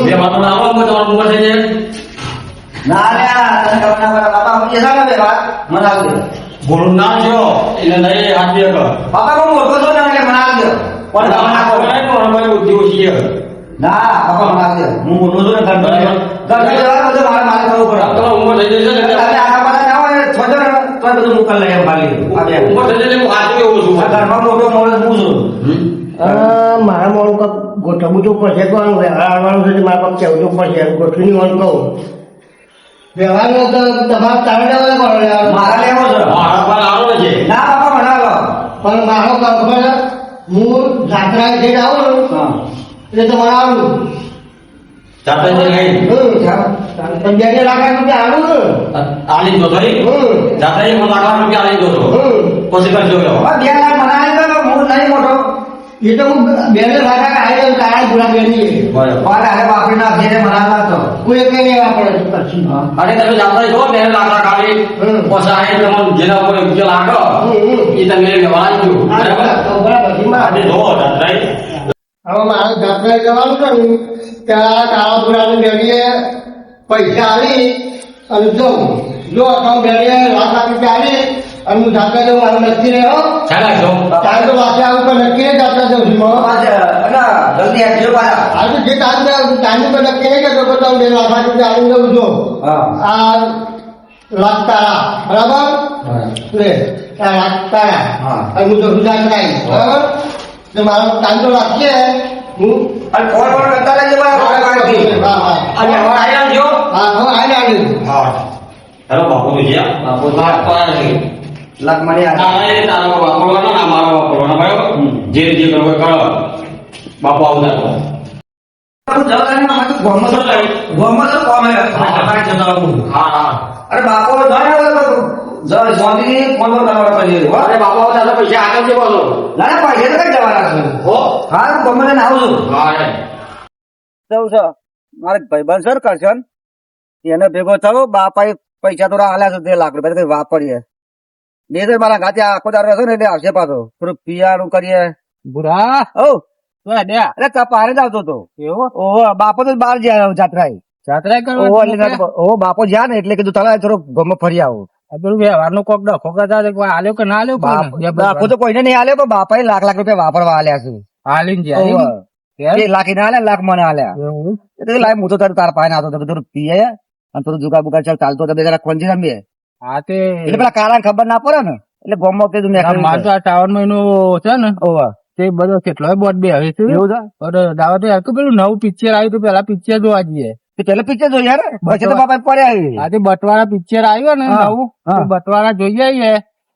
બે વાત આવો તમારો ઉંમર થઈ જાય ના લે તને ખબર ના પડે બાપા હું જેસા બે વાત મને આવજો બોલું ના જો એટલે નહીં હાથ બે કર બાપા હું મોટો છું ને એટલે મને આવજો પણ તમે ના કહો અમારી બુદ્ધિ ઓછી છે ના બાપા મને આવજો હું મોટો છું ને ઘર જવા બધું મારે કરવું પડે તમારો ઉંમર થઈ જશે ને તમે આખા બધા ના હોય છોડો ને તો બધું મોકલ લઈ આવ ખાલી ઉંમર થઈ જશે હું હાથ એવું છું ઘરમાં મોટો મોડો હું છું મારા મોડું કપ ગોઠવવું તો પડશે કોણ વ્યવહારવાનું છે મારા પગ કહેવું તો પડશે ગોઠવીની વાત કહું વ્યવહારનો તો તમારે તારે લેવા કરો મારા લેવો છે મારા પર આવો છે ના બાપા મને આવો પણ મારો ખબર હું જાત્રા જઈને આવું ને એટલે તમારે આવું જાતે જ નહીં પણ 2 લાખ રૂપિયા આવું ને આલી દો ખરી જાતે મને લાખ રૂપિયા આલી દો પછી કરજો ગયો 2 લાખ મને આવી ગયો હું નહીં મોટો એ તો હું 2 લાખ આવી તારા ગુલા બેની મારે અરે બાપરી ના ઘેરે મનાવતા તો કોઈ એક નહીં વાપરે પછી અરે તમે જાતે છો ને લાખ આલી પછી આ એટલે મને જેના ઉપર 1 લાખ એ તમે લેવાનું બરાબર આજે જો જાતે હવે મારે જાત્રા જવાનું છે ને ત્યાં કાળાપુરાની બેડીએ પૈસા આવી અને જો અકાઉન્ટ બેડીએ લાખ રૂપિયા આવી અને હું જાત્રા જવું મારું નક્કી રહે હો ચાલે જો તારે તો વાંચે આવું પણ નક્કી નહીં જાત્રા જવું છું જલ્દી આવજો પાછા હાલ તો જે ટાઈમ પર નક્કી નહીં કરતો તો 2 લાખ રૂપિયા આવી જવું છું આ લાખ તારા બરાબર લે આ લાખ તારા અને હું તો જાત્રા આવી બરાબર તો મારો ટાઈમ તો રાખીએ હું અને ફોન ફોન કરતા રહેજો ભાઈ બાકી અને હવે આઈ આવજો હા હવે આવી હા હેલો બાપુ તો જ્યાં બાપુ લાખ પર નથી લાખ મળી આ તારે તારો વાપરવાનો ના મારો વાપરવાનો ભાઈ જે જે કરવો એ કરો બાપુ આવતા ગોમાં તો કોમે હા હા અરે બાપો જાય સ્વામી ફોન કરવાનો પછી અરે બાપુ આવતા તો પૈસા આગળ જે બોલો ના પૈસા તો કઈ જવાના છે હો હા હું ગમે તેને આવું છું હા રે જવું છે મારે ભાઈબંધ સર કરશન એને ભેગો થયો બાપાએ પૈસા થોડા હાલ્યા છે 2 લાખ રૂપિયા કઈ વાપરીએ બે તો મારા ગાતે આખો દારો રહેશે ને એટલે આવશે પાછો થોડું પિયાનું કરીએ બુરા ઓ તો દે એટલે કપારે જ આવતો હતો એવો ઓહો બાપો તો બહાર જાય જાત્રા જાત્રા ઓહો એટલે ઓહો બાપો જ્યાં ને એટલે કીધું તમે થોડો ગમે ફરી આવો પેલું વ્યવહારનો કોક ડખો કરતા કોઈ આલ્યો કે ના આલ્યો બાપો તો કોઈને નહીં આલ્યો પણ બાપાએ લાખ રૂપિયા વાપરવા આલ્યા છે હાલીને ઓહો. જાય 2 લાખ એને આલ્યા લાખ મને આલ્યા એટલે લાય હું તો તાર પાસે આવતો હતો થોડું પીએ અને થોડું જુગા બુગા ચાલતો હતો બે જરા કોંજી રમીએ હા તે એટલે પેલા કાળા ખબર ના પડે ને એટલે ગોમમાં કીધું મેં મારે તો આ ટાવર માં એનું છે ને ઓહો તે બધો કેટલો બોટ બે હવે છે એવું છે અરે દાવા તો આખું પેલું નવું પિક્ચર આવ્યું તો પેલા પિક્ચર જોવા જઈએ તે પેલા પિક્ચર જોઈ યાર પછી તો બાપા પડ્યા આજે બટવાળા પિક્ચર આવ્યું ને હા, નવું હા. તો બટવાળા જોઈ આવીએ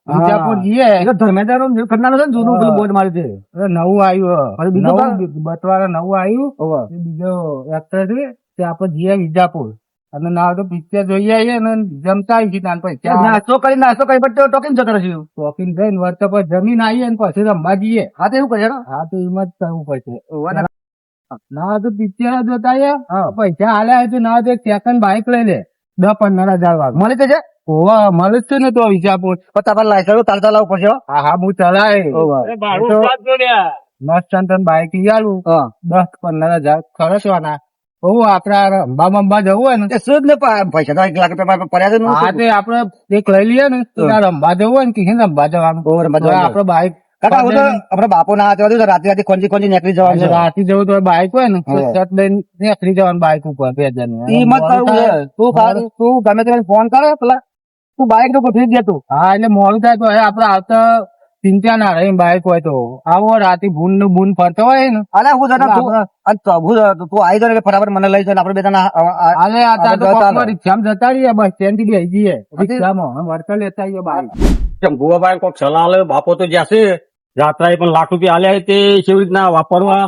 વિજાપુર જઈએ ધર્મેન્દ્ર કરનારો છે ને જૂનું પેલું બોર્ડ માર્યું છે અરે નવું આવ્યું પછી બીજું નવું બટવાળા નવું આવ્યું ઓહો તે બીજો એક્ટર છે તે આપણે જઈએ વિજાપુર અને ના તો પિક્ચર જોઈ આવીએ ને જમતા આવીએ નાન પછી નાસ્તો કરી પછી ટોકીને જતો રહેશે શોપિંગ થઈને વર્ત પર જમીન આવીએ ને પછી રમવા જઈએ હા તો એવું કરે હા તો એમ જ કરવું પડશે ના તો પિક્ચર જોતા આવીએ પૈસા હાલ્યા તો ના તો એક સેકન્ડ બાઇક લઈ લે 10-15 હજાર મળે તો છે ઓવા મળે જ છે ને તો વિજાપુર પણ તમારે લાયસન્સ તાર ચલાવવું પડશે હા હા હું ચલાય ઓહો. મસ્ત બાઇક લઈ આલું હા 10-15 હજાર ખર્ચવાના બહુ આપડે રંબા જવું હોય ને તે શું જ ને પૈસા તો 1 લાખ રૂપિયા પડ્યા છે ને હા તે આપડે એક લઈ લઈએ ને તો ત્યાં રંબા જવું હોય ને કે રંબા જવાનું ઓહો, રંબા જવાનું. આપડે બાઇક કાકા હું તો આપડે બાપો ના હાથે હતું રાતે ખોંજી નીકળી જવાનું છે રાતે જવું તો બાઇક હોય ને તો હા. શર્ટ લઈને નીકળી જવાનું બાઇક ઉપર 2 જણ ઈ મત કરવું છે તું ગમે તે ફોન કરે પેલા તું બાઈક તો ગોઠવી જ દેતું હા એટલે મોડું થાય તો હવે આપડે આવતા ચિંતા ના રહે બાઇક હોય તો આવો રાતે ભૂન નું ભૂન ફરતો હોય ને અલે હું તને તું આવી જાય એટલે ફટાફટ મને લઈ જાય આપણે બે જણા હાલે આ તો આપણે જતા કોકમાં રિક્ષામાં જતા રહીએ બસ સ્ટેન્ડ થી બેસી જઈએ રિક્ષામાં વર્કર લેતા આવીએ બાઇક ભુવાભાઈ કોઈક સલાહ લે બાપો તો જ્યાં છે જાત્રાએ પણ લાખ રૂપિયા આલ્યા તે કેવી રીતના વાપરવા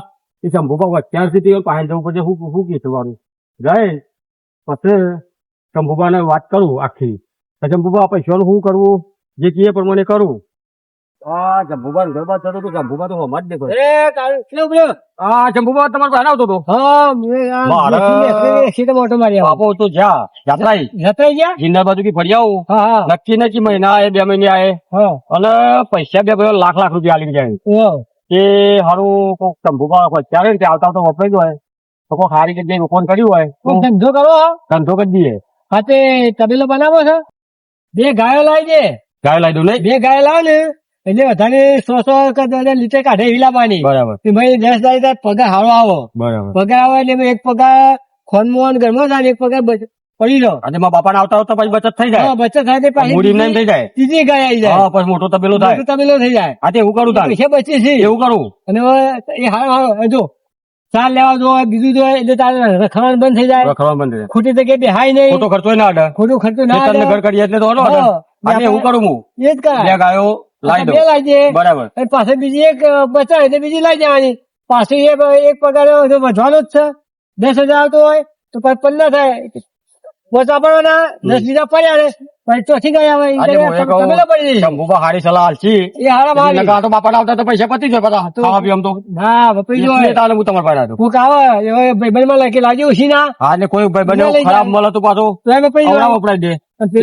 એ શંભુભા અત્યારથી પાસે જવું પડશે શું કીધું વાળું જાય પછી શંભુભાને વાત કરું આખી શંભુભા પૈસાનું શું કરવું જે કીએ પ્રમાણે કરું હા શંભુભા ગરબા થતો હતો શંભુભા તો હમણાં જ દેખો હા શંભુભા તમારે પાસે આવતો હતો બાપો તો જા જાત્રા જિંદા બાજુ કી ફરી આવું નક્કી નથી મહિના આયે 2 મહિને આયે અને પૈસા બે લાખ રૂપિયા આલી જાય એ હારું કોક શંભુભા અત્યારે આવતા આવતા વપરાઈ જાય તો કોઈ સારી જગ્યાએ રોપણ કર્યું હોય કોક ધંધો કરો ધંધો કરી દઈએ. હા તે તબેલો બનાવો છો 2 ગાયો લાવી દે ગાય લાવી દઉં નહીં? 2 ગાયો લાવો ને એટલે વધારે 100 લીટર કાઢે એવી લાવવાની બરાબર કે ભાઈ 10 દાડા પગાર હારો આવો બરાબર. પગાર આવે એટલે એક પગાર ખોનમાં ઘરમાં થાય ને એક પગાર પડી લો અને મારા બાપાને આવતા આવતા પછી બચત થઈ જાય. હા બચત થાય તે પાછી મૂડી એમને એમ થઈ જાય. ત્રીજી ગાય આવી જાય હા પછી મોટો તબેલો થાય. મોટો તબેલો થઈ જાય હા તે એવું કરું તારે. પૈસા બચે છે એવું કરું. અને હવે એ હારો જો ચાર લેવા જો બીજું જો એટલે તારે રખવાનું બંધ થઈ જાય રખડવા બંધ થઈ જાય. ખોટી જગ્યાએ બેહાય નહીં ખોટો ખર્ચો ના અડે. ખોટું ખર્ચો ના ખેતરને આવે. ઘર કરીએ એટલે તો હલો અડે. હા. આજે એવું કરું હું એ જ કરાય 2 ગાયો લાવી 2 દઉં. લાવી દે બરાબર અને પાછળ બીજી એક બચાવે એટલે બીજી લાવી દેવાની પાછી એક પગાર જો વધવાનો જ છે 10,000 આવતો હોય તો પછી 15 થાય ઓછા પડવાના 10 બીજા પડ્યા ને પછી ચોથી ગયા આવે ઈ આજે ગયા હું એ કહું, તબેલો પડી જશે. શંભુભા હારી સલાહ આલશી. એ હારા મારી નકર આ તો બાપાને આવતા તો પૈસા પતી જાય પાછા. ખાવા પીવામાં તો હા વપરી જો એટલે તારે હું તમારા પાસે આવ્યો. કોક આવે એ ભાઈબંધ માં લખી લાગ્યું ઓછી ના હા એટલે કોઈ ભાઈ બને લઈ ખરાબ જાય. મળે તો પાછો તો એમ વપરી જો અવડા વપરાય દે.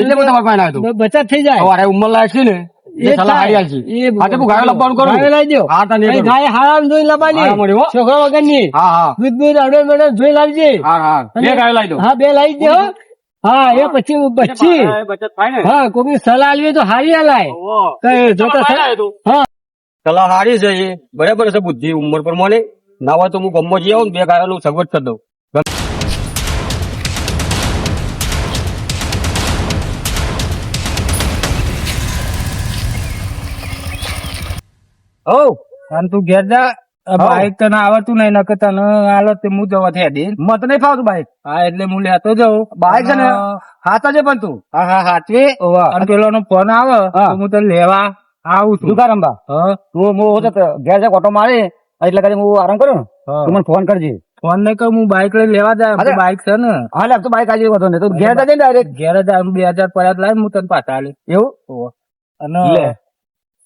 એટલે હું તમારા પાસે આવ્યો હતો. બચત થઈ જાય હવે ઉંમર લાયક છે ને એ એ સલાહ હારી થાય. આલશી. એ હા તે હું ગાયો લાવવાનું કરું. ગાયો લાવી દો. હા તને એ અહીં કરું. ગાય હારામ જોઈ લાવવાની હારામ મળી હો. છોકરા વગર ની હા હા દૂધ અડે મેડે જોઈ લાવજે હા હા 2 ગાયો લાવી દઉં. હા 2 લાવી દે હો. હા એ પછી બચ્ચી બચત થાય ને. હા કોઈની સલાહ આલવી તો હારી હલાય કઈ જોતા હા સલાહ હારી છે એ બરાબર છે. બુદ્ધિ ઉંમર પ્રમાણે ના હોય તો હું ગમમાં જઈ આવું ને 2 ગાયોનું સગવડ કરી દઉં. ઓ અને તું ઘેર જા બાઈક તને આવડતું નહીં નકર તને આલો તે હું જવા થયા દે મત નહીં ફાવતું બાઈક હા એટલે હું લેતો જાઉં બાઈક છે ને અને હાથ છે પણ તું હા હા હાચવે અને પેલો નો ફોન આવે હા. તો હું તને લેવા આવું છું દુકા રંબા હા તું હું ઘેર જાય ઓટો મારી એટલે કરી હું આરામ કરું ને હા. તું મને ફોન કરજે ફોન નહીં કહું હું બાઈક લઈને લેવા જાય અરે. બાઈક છે ને હા લે તું બાઈક આજે વધો ને તું ઘેર જજે ડાયરેક્ટ ઘેર જ 2000 પડ્યા લાવીને હું તને પાછા આલી એવું અને લે.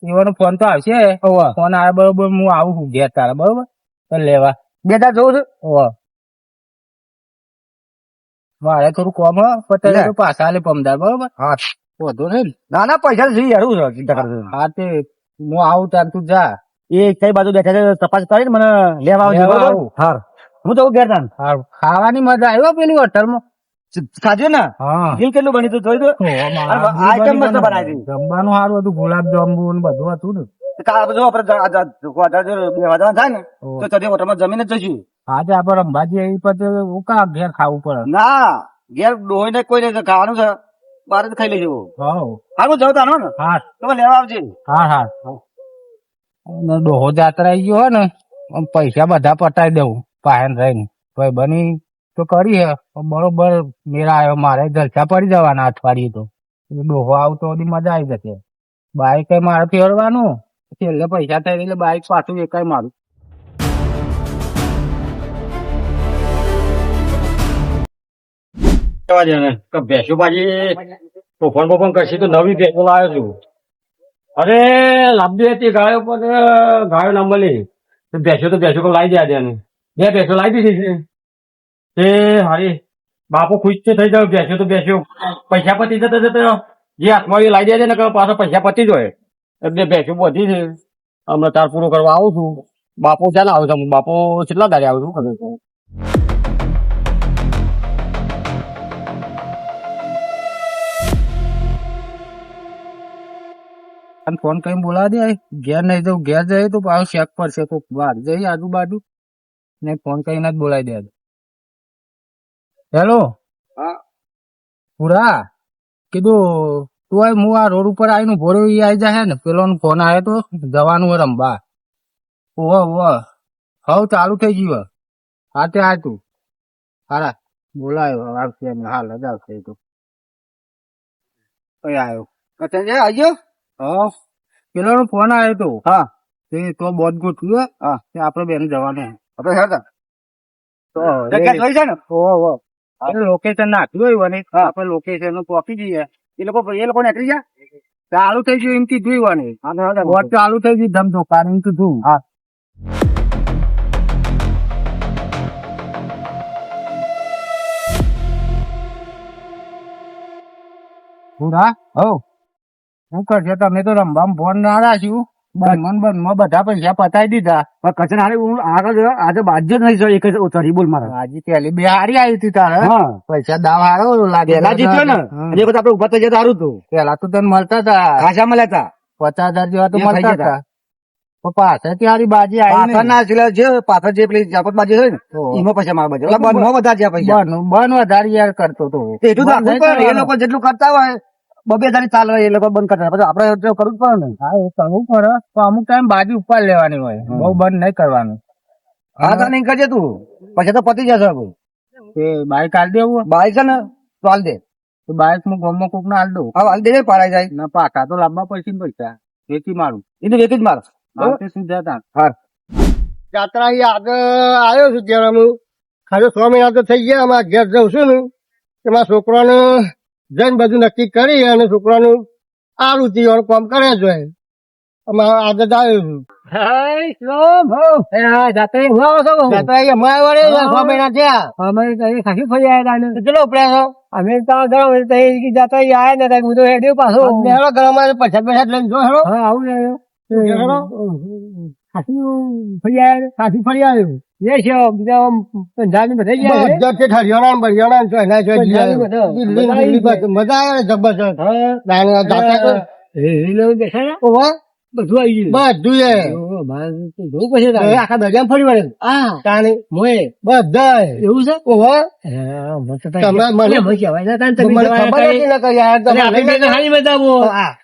એવાનો ફોન તો આવશે ઓવા ફોન આવે બરોબર હું આવું છું ઘેર તારા બરોબર તને લેવા 2000 જોઉં છું ઓવા મારે થોડું કોમ હ પણ લે. તને તો પાછા આલે પમદાર બરોબર હા વધુ નહીં ને? ના ના પૈસા જોઈએ યાર હું ચિંતા કરતો હા તે હું આવું તાર તું જા એ કઈ બાજુ બેઠા છે તપાસ કરીને મને લેવા આવજો લેવા બરોબર આવું. હા હું તો ઘેર તાન હારું. ખાવાની મજા આવ્યો પેલી હોટલમાં ખાધ્યું ને હા બિલ કેટલું બન્યું તું જોઈ દો આઈટમ મસ્ત બનાવી જમવાનું સારું હતું ગુલાબ જાંબુ ને બધું હતું ને જો આપણે 2 વાગ્યા થાય ને તો ચડી હોટલમાં જમીને જ જઈશું આજે આપડે અંબાજી આવી પછી ઉકા ઘેર ખાવું પડે ના ઘેર ડોહીને કોઈ નહીં ખાવાનું છે બહાર જ ખાઈ લેજો હાઉ. હા હું જાઉં તાનો ને હા તો લેવા આવજે હા હા અને ડોહો જાત્રા આવી ગયો હોય ને આમ પૈસા બધા પટાઈ દઉં પાયન રહીને ભાઈ બની તો કરી હે પણ બરોબર મેરા આવ્યો મારે જલસા પડી જવાના અઠવાડિયે તો એ ડોહો આવતો બધી મજા આવી જશે બાઈક કઈ મારે ફેરવાનું છેલ્લે પૈસા થાય એટલે બાઈક પાછું એકાય મારું કહેવા દે ને કે ભેંસો પાછી તોફાન બોફાન કરશે તો નવી ભેંસો લાવ્યો છું. અરે લાંબી હતી ગાયો પર ગાયો ના મળી તો ભેંસો તો લાવી દે ને 2 ભેંસો લાવી દીધી છે તે હારી બાપો ખુશ છે થઈ જાવ. ભેંસો પૈસા પતી જતા જતા જે હાથમાં એ લાવી દે ને કે પાછા પૈસા પતી જ હોય. 2 ભેંસો બધી છે હમણાં તાર પૂરો કરવા આવું છું. બાપો ક્યાં આવું છું બાપો કેટલા દાડે આવું છું ખબર છે. અને ફોન કઈ બોલા દે ઘેર નહીં જવું ઘેર જઈએ તો પાછું શેક પડશે તો બહાર જઈએ આજુબાજુ ને ફોન કરીને જ બોલાવી દે હેલો હા. પૂરા કીધું તું આય હું આ રોડ ઉપર આવીને ભોળો ઈ આવી જાય ને પેલો ફોન આવ્યો તો જવાનું હોય રમવા ઓહો હવ ચાલુ થઈ ગયું હા તે આ તું હારા બોલાયો આવશે ને હાલ જ આવશે એ તો કઈ આવ્યો આવી ગયો હા પેલો ફોન આવ્યો તો હા તે તો બોધ ગોઠવ્યું હા તે આપડે બેન જવાનું આપણે હેરતા તો જગ્યા જોઈ છે ને લોકેશન નાખ્યું હોય ને હા. આપડે લોકેશન પહોંચી જઈએ એ લોકો નીકળી ગયા ચાલુ થઈ ગયું એમ કીધું હોય ને બોટ ચાલુ થઈ ગયું ધમધોકાર એમ કીધું હા. પૂરા હો શું કરશે તમે તો રમવામાં ફોન ના રાખ્યું બનમાં બધા પૈસા પતાવી દીધા. પણ કચન હારે હું આગળ આજે બાજ્ય નહીં સર એક જ ઉતારી બોલ મારે આજે પેલી બે હારી આવી હતી તારે. હા પૈસા દાવ હારો લાગે. પેલા જીત્યો ને અને એક વખત આપડે ઉભા થઈ જતા સારું હતું પેલા તો તને મળતા હતા ખાસા મળ્યા હતા 50,000 જેવા તો એ થઈ મળતા જતા. હતા. પણ પાછળથી હારી બાજી આવી પાછળ નહીં. ના છેલ્લા જે પાછળ જે પેલી જાપત બાજી હોય ને એમાં પૈસા મારા બચે બંધમાં બધા જ્યાં પૈસા બન વધારે યાર કરતો તો. તો એટલું તો બંધ રાખવું નહીં પડે ને. એ કરવાનું. લોકો જેટલું કરતા હોય બબે તારી ચાલે એ લોકો બંધ કરતા હોય. પછી આપડે તો કરવું જ પડે ને હા એ કરવું પડે પણ અમુક ટાઈમ બાજી ઉપર લેવાની હોય. બહુ બંધ નહીં કરવાનું. હા તો નહીં કરજે તું પછી તો પતી જશે હવે. તે બાઈક હાલ દેવું બાઈક છે ને તો હાલ દે તો બાઈક હું ગામમાં કોક ને હાલ દઉં. હા હાલ દે પાડાઈ જાય ના પાકા તો લાંબા પૈસા વેચી મારું. એને વેચી જ માર હા તે શું જતા. હા જાત્રા અહીં આગળ આવ્યો છું ત્યારે હું ખાલી 6 મહિના તો થઈ ગયા અમારા ઘેર જઉં છું ને એમાં છોકરાને જઈને બધું નક્કી કરી અને છોકરાનું આરુતિ વાળું કામ કરે છે અમારા આગળ આવ્યો છું જાત્રા અહીં અમારા વડે 6 મહિના થયા ખાસી ફરી આવ્યા હતા કેટલો ઉપડ્યા છો અમે તો જાતા આયા નતા હું તો હેડ્યો પાછો હેડો ઘરમાં પછાડ પછાડ લઈને જો હેડો હા આવું હેડો ખાસી ફરી આવ્યો એ છે બીજા પંજાબી બધા ગયા છે. બધા છે હરિયાણા બરિયાણા છે એના છે પંજાબી બધા. દિલ્હી દિલ્હી બાજુ મજા આવે ને જબરજસ્ત જાતા તો એ લોકો દેખાય ને ઓવા બધું આવી ગયું બધું એ જોવું પછી હવે આખા દરિયા ફરી વળે હા તાણી મોએ બધા એવું છે ઓવા હા, મને તો તમે મને- મને કહેવાય ના તાને તમે મને જવાના ખબર તારે. નથી ને કઈ યાર અરે આપણે બે તો હારી બતાવો.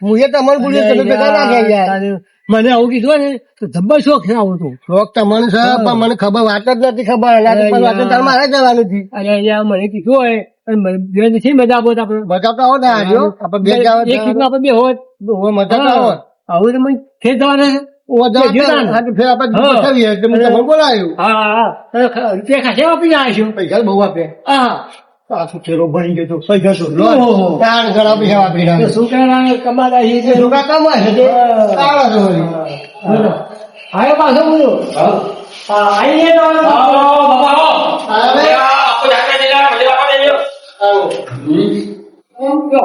હું એ તમને બોલ્યો તમે ભેગા ના ગયા યાર તારે મને આવું કીધું ને તો જબ્બર શોખ છે આવું તો શોખ તમને છે પણ મને ખબર વાત જ નથી ખબર એટલે તો પણ વાત તો તારે મારે જવાનું છે અરે અહીંયા મને કીધું હોય અને મને બે નથી મજા આવત આપણે મજા તો આવો ને હાર્યો આપણે બે જાવ એક સીટમાં આપણે બે હોત મજા તો આવો આવું તો મને ખેત જવાના છે. ઓ જાવ જીવન. ફેર આપણે હા. બતાવીએ એટલે મેં તમને બોલાવ્યું હા હા રૂપિયા ખાસા આપી જાય છું પૈસા બહુ આપે હા પાછું થેલો ભરી ગયો તો પૈસા શું ઓહો. ચાર ઘણા પૈસા આપી તો રહ્યા શું કરવાના કમાતા છીએ તે. છોકરા કમાય છે તે સારા છે વળી. બોલો. આવ્યો પાછો બોલો હા આવીએ તો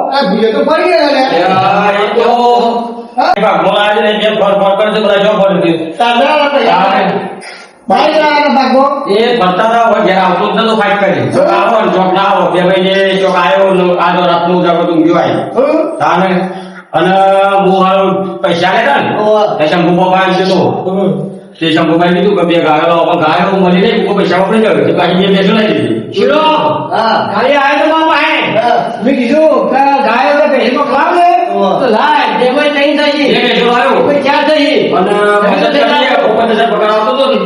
આ ભૂલે તો પડી ગયા લે. તારા પૈસા બહાર ગયા ભાગો અને હું હાલ પૈસા લેતા ને શંભુ બાબા જતો તે શંભુ ભાઈ કીધું કે બે ગાયો મળી નહીં પૈસા વાપરી ગયો પછી બે બેસો લઈ દીધી ખાલી આવ્યો તો મારા પાસે મેં કીધું કે ગાયો તો પહેલીમાં ખરાબ ને તો લાય જેમાં નહીં થઈ એ બેસો આવ્યો કોઈ ક્યાં થઈ અને 50,000 પગાર આવતો હતો ને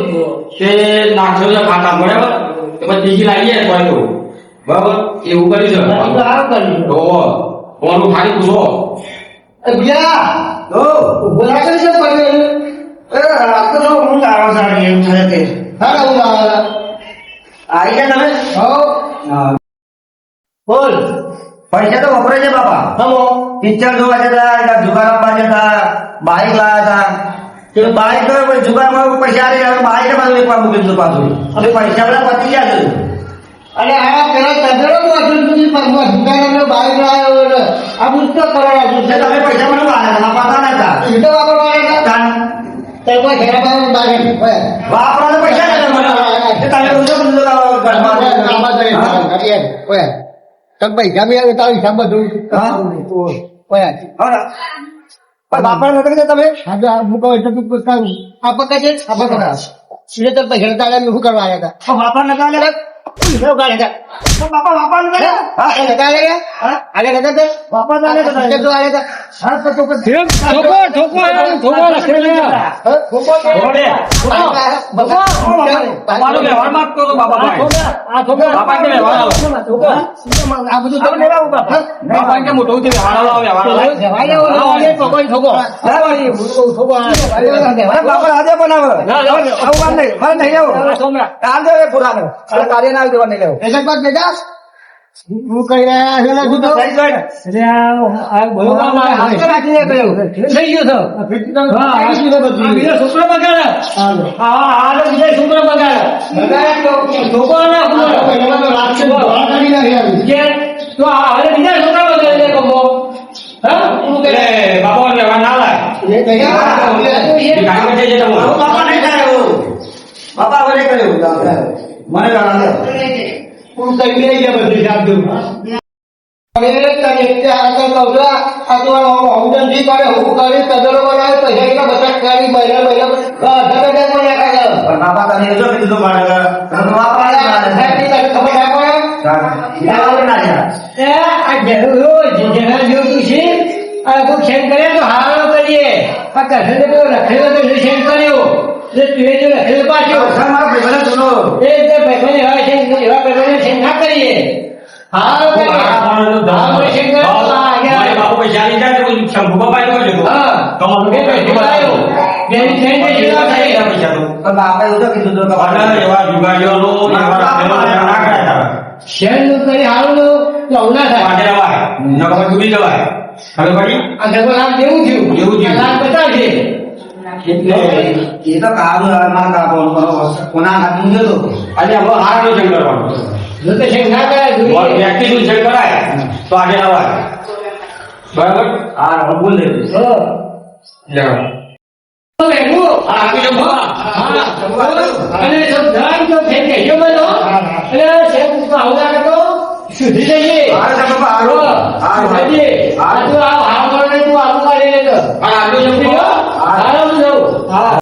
તે નાખશો ખાતા બરાબર તો પછી ત્રીજી લાવીએ કોઈ તો બરાબર એવું કરી છે સારું કર્યું તો કોનું ખાલી પૂછો ભૈયા બોલા કરી છે પડ્યો આ તો હું લાવા સારી એવું થાય તે હા હું લાવા આવી ગયા તમે હો બોલ પૈસા તો વપરાય છે બાપા હમો પિક્ચર જોવા જતા એકા જુગાર રમવા જતા બાઈક લાવ્યા હતા તો બાઈક તો પછી જુગારમાં પૈસા આવી ગયા બાઈક પાછું એક વાર મૂકી દીધું પાછું હવે પૈસા બધા પતી ગયા છે અને આ પેલા તબેલો વાસણ સુધી પગમાં દુકાનનો બાઈક લાવ્યો એટલે આ પુસ્તક કરાવ્યા છે તમે પૈસા મને વાપરતા નતા એ તો વાપરવાના હતા તે કોઈ ઘેરા બાર બાઈક વાપરવાના પૈસા નતા મને તમે રોજ આમાં જઈ ઘરમાં કરીએ ઓય તબ પૈસા બી આવે તારો હિસાબ બધું હા? ઓય પણ વાપરવા નતા કીધા તમે આજે આ મૂકો એટલે તું પુસ્તક આ પકડે છે આ પકડ એટલે તો પૈસા તારે શું કરવા આવ્યા હતા વાપર નતા લે શું કરે છે બાપા વાપર નતા હા એ નતા આવ્યા હા આલે નતા તે વાપરતા નતા તે તો આવ્યા હતા હા તો તો ઠોકો લખેલું તમારો વ્યવહાર માં કરો બાપા આ ઠોકો બાપા કે વ્યવહાર આવો આ બધું તમે લેવા ઉભા બાપા કે મોટો છે વ્યવહાર આવો બાપા આજે બનાવો આવું વાત નહીં મારે નહીં લેવું કાલ દે પુરાનો કાર્ય ના દેવા નહીં લેવું એક જ વાત બેટા હું કહી રહ્યા છે ને શું તો સહી જોઈ ને એટલે આ બોલો હાથ તો રાખીને કહ્યું થઈ ગયો તો હા આ બીજો છોકરો બગાડે હા બીજો છોકરો બગાડે છોકરો ના કે તો હવે બીજા છોકરા બગાડે કમો હા બાપા વ્યવહાર ના લાય છીએ. એ કામ છે જે તમારો બાપા નહીં થાય એવું બાપા હવે નહીં કરે એવું મને જાણ હું કઈ લઈ ગયા બધું જાગતું હવે તને ત્યાં આગળ કહું છું, આ તો સમજણથી કરે હું કરી કદરો બનાવે પૈસા કેટલા બચત કરી મહિના પણ નાખે બાપા તને જો કીધું મારે બાપા તને ખબર ના પડે આ જરૂર જેના જેવું છે આ કોઈ ક્ષેમ કરે તો હારો કરીએ આ કસે તો પેલો લખેલો તો ક્ષેમ કર્યો તું એ જો લખેલો પાછો મારા ભાઈ ચલો એ જે ભાઈબંધ એવા છે એવા ભાઈબંધને ક્ષેમ ના કરીએ હારો કરીએ હારો ક્ષેમ કરે તો આ આગળ મારે બાપુ પૈસા લઈ જાય તો કોઈ શંભુ બાપા એવું કરજો હા તમારું બે પૈસા લાવ્યો બેની ક્ષેમ કે જેવા થાય પૈસા તો પણ બાપા એવું તો કીધું તો અને એવા જુગાડીઓનો એવા રાખેલો ના કરાય ક્ષેમ નું કરી હારું નું તો આવું ના થાય પાટે રવાય નકર ડૂબી જવાય હવે પડી આ જગો લાભ જેવું થયું જેવું થયું. લાભ બતાવજે એ તો કામ મારા કોના હાથમાં ગયો તો આજે હવે હારાનું છે કરવાનું જો તો ક્ષેમ ના કરાય જોઈએ વ્યક્તિનું છે કરાય તો આજે રવાય બરાબર હા હવે બોલ દે અને સમજાય તો ફેર કહેજો મને અને શેખ આવનાર તો સુધી જઈએ હારું છે બાપા, હારું. હારું. જઈએ આ તો આ હાર કરો ને તું આવું કાઢી લેતો પણ આટલું હારું જવું હા